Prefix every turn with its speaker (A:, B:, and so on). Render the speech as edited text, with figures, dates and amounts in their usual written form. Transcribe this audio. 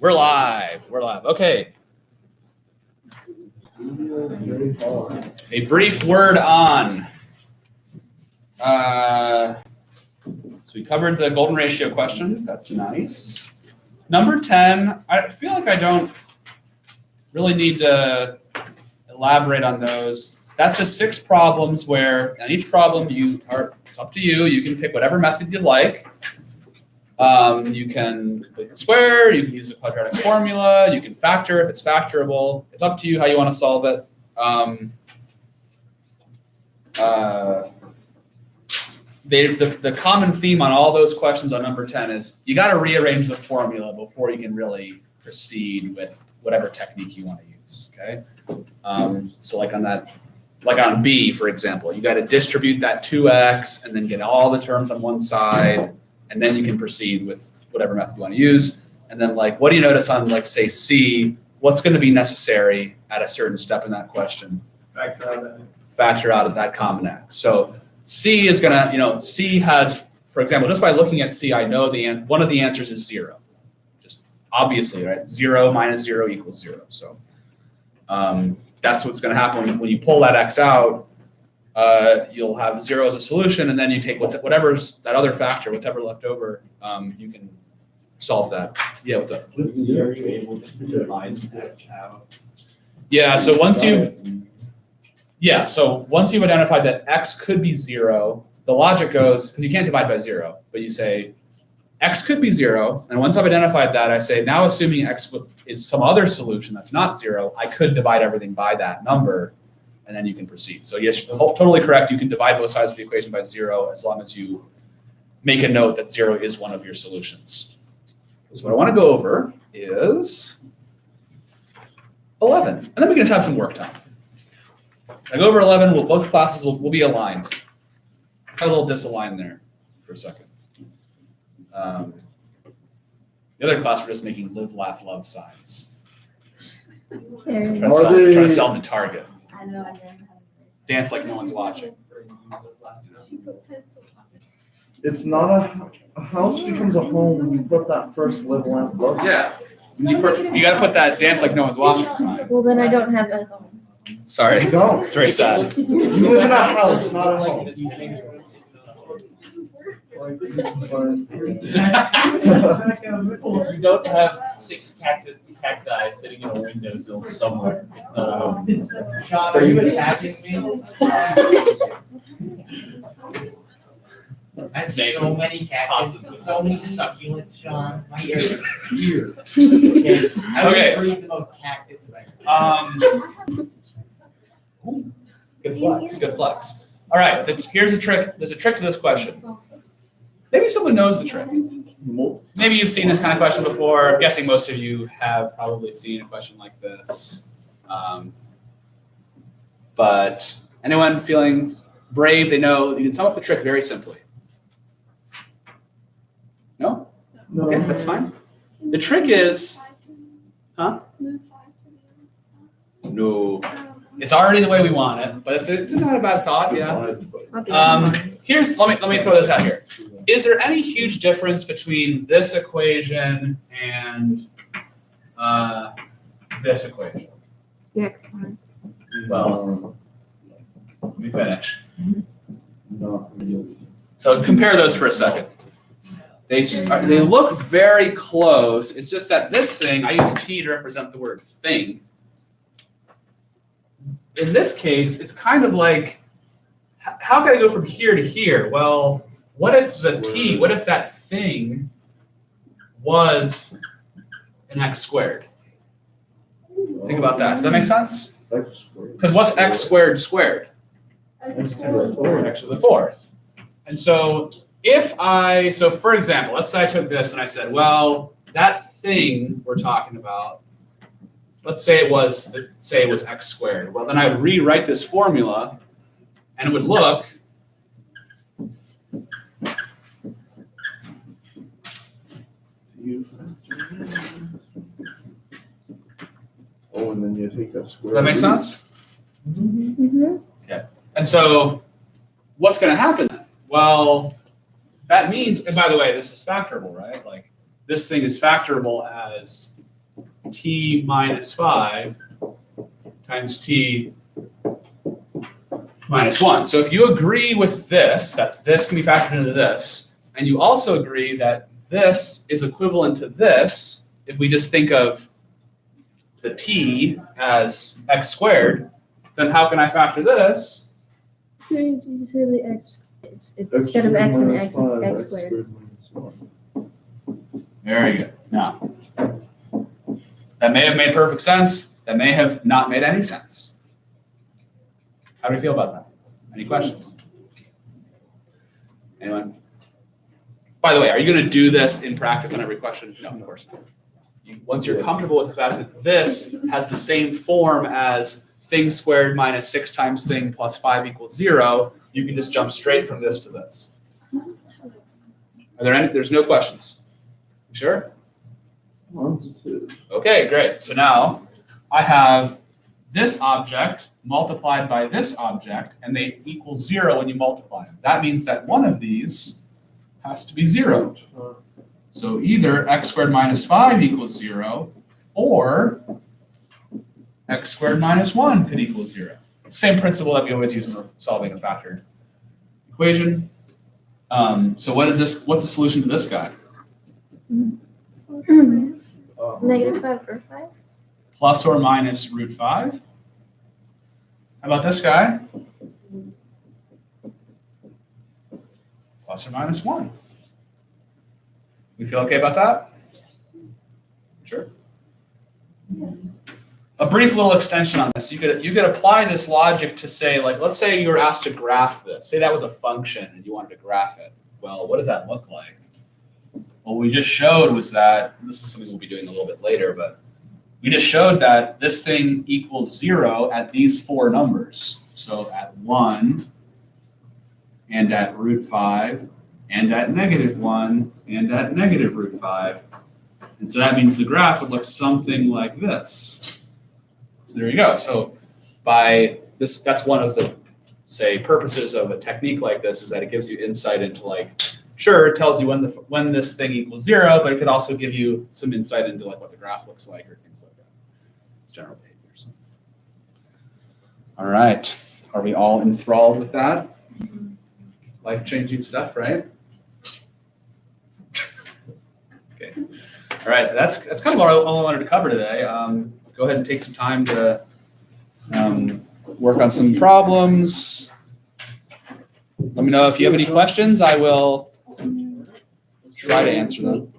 A: We're live. We're live. Okay. A brief word on. So we covered the golden ratio question. That's nice. Number 10, I feel like I don't really need to elaborate on those. That's just 6 problems where on each problem it's up to you. You can pick whatever method you like. You can complete the square, you can use the quadratic formula, you can factor if it's factorable. It's up to you how you want to solve it. The common theme on all those questions on number 10 is you got to rearrange the formula before you can really proceed with whatever technique you want to use, okay? So like on B, for example, you got to distribute that 2x and then get all the terms on one side, and then you can proceed with whatever method you want to use. And then like, what do you notice on like say C, what's going to be necessary at a certain step in that question? Factor out of that common x. So C is going to, C has, for example, just by looking at C, I know one of the answers is 0. Just obviously, right? 0 minus 0 equals 0. So that's what's going to happen when you pull that x out. You'll have 0 as a solution, and then you take whatever's that other factor, whatever left over, you can solve that. Yeah, what's up?
B: Are you able to divide x out?
A: Yeah, so once you've identified that x could be 0, the logic goes, because you can't divide by 0, but you say x could be 0, and once I've identified that, I say now assuming x is some other solution that's not 0, I could divide everything by that number, and then you can proceed. So yes, totally correct. You can divide both sides of the equation by 0 as long as you make a note that 0 is one of your solutions. So what I want to go over is 11, and then we can just have some work time. I go over 11, both classes will be aligned. Got a little disaligned there for a second. The other class, we're just making live, laugh, love signs. Trying to sell them to Target.
C: I know.
A: Dance like no one's watching.
D: It's not a house becomes a home when you put that first live, laugh, love.
A: Yeah. You got to put that dance like no one's watching sign.
C: Well, then I don't have a home.
A: Sorry.
D: You don't.
A: It's very sad.
D: You live in a house, not a home.
B: You don't have 6 cacti sitting in a windowsill somewhere. It's not a home. Sean, are you attacking me? I have so many cactus, so many succulents, Sean. My ears. Okay. I would breed the most cactus
A: Good flex. Good flex. All right. Here's a trick. There's a trick to this question. Maybe someone knows the trick. Maybe you've seen this kind of question before. I'm guessing most of you have probably seen a question like this. But anyone feeling brave, they know you can sum up the trick very simply. No? Okay, that's fine. The trick is, huh? No. It's already the way we want it, but it's not a bad thought, yeah. Let me throw this out here. Is there any huge difference between this equation and this equation?
C: Yeah.
A: Well, let me finish. So compare those for a second. They look very close. It's just that this thing, I use T to represent the word thing. In this case, it's kind of like, how can I go from here to here? Well, what if that thing was an x squared? Think about that. Does that make sense? Because what's x squared squared? X to the fourth. And so for example, let's say I took this and I said, well, that thing we're talking about, let's say it was x squared. Well, then I would rewrite this formula and it would look
D: and then you take that square.
A: Does that make sense?
C: Mm-hmm.
A: Okay. And so what's going to happen? Well, that means, and by the way, this is factorable, right? Like this thing is factorable as t minus 5 times t minus 1. So if you agree with this, that this can be factored into this, and you also agree that this is equivalent to this, if we just think of the t as x squared, then how can I factor this?
C: You say the x, instead of x and x, it's x squared.
A: Very good. Now, that may have made perfect sense. That may have not made any sense. How do you feel about that? Any questions? Anyone? By the way, are you going to do this in practice on every question? No, of course not. Once you're comfortable with the fact that this has the same form as thing squared minus 6 times thing plus 5 equals 0, you can just jump straight from this to this. Are there any? There's no questions. You sure?
D: Positive.
A: Okay, great. So now I have this object multiplied by this object, and they equal 0 when you multiply them. That means that one of these has to be 0. So either x squared minus 5 equals 0, or x squared minus 1 could equal 0. Same principle that we always use when we're solving a factored equation. So what is this? What's the solution to this guy?
C: Negative 5 or 5?
A: Plus or minus root 5. How about this guy? Plus or minus 1. We feel okay about that? Sure. A brief little extension on this. You could apply this logic to say, like, let's say you were asked to graph this. Say that was a function and you wanted to graph it. Well, what does that look like? What we just showed was that, this is something we'll be doing a little bit later, but we just showed that this thing equals 0 at these 4 numbers. So at 1, and at root 5, and at negative 1, and at negative root 5. And so that means the graph would look something like this. So there you go. So by this, that's one of the, say, purposes of a technique like this, is that it gives you insight into, like, sure, it tells you when this thing equals 0, but it could also give you some insight into, like, what the graph looks like or things like that. It's general behavior. So. All right. Are we all enthralled with that? Life-changing stuff, right? Okay. All right. That's kind of all I wanted to cover today. Go ahead and take some time to work on some problems. Let me know if you have any questions. I will try to answer them.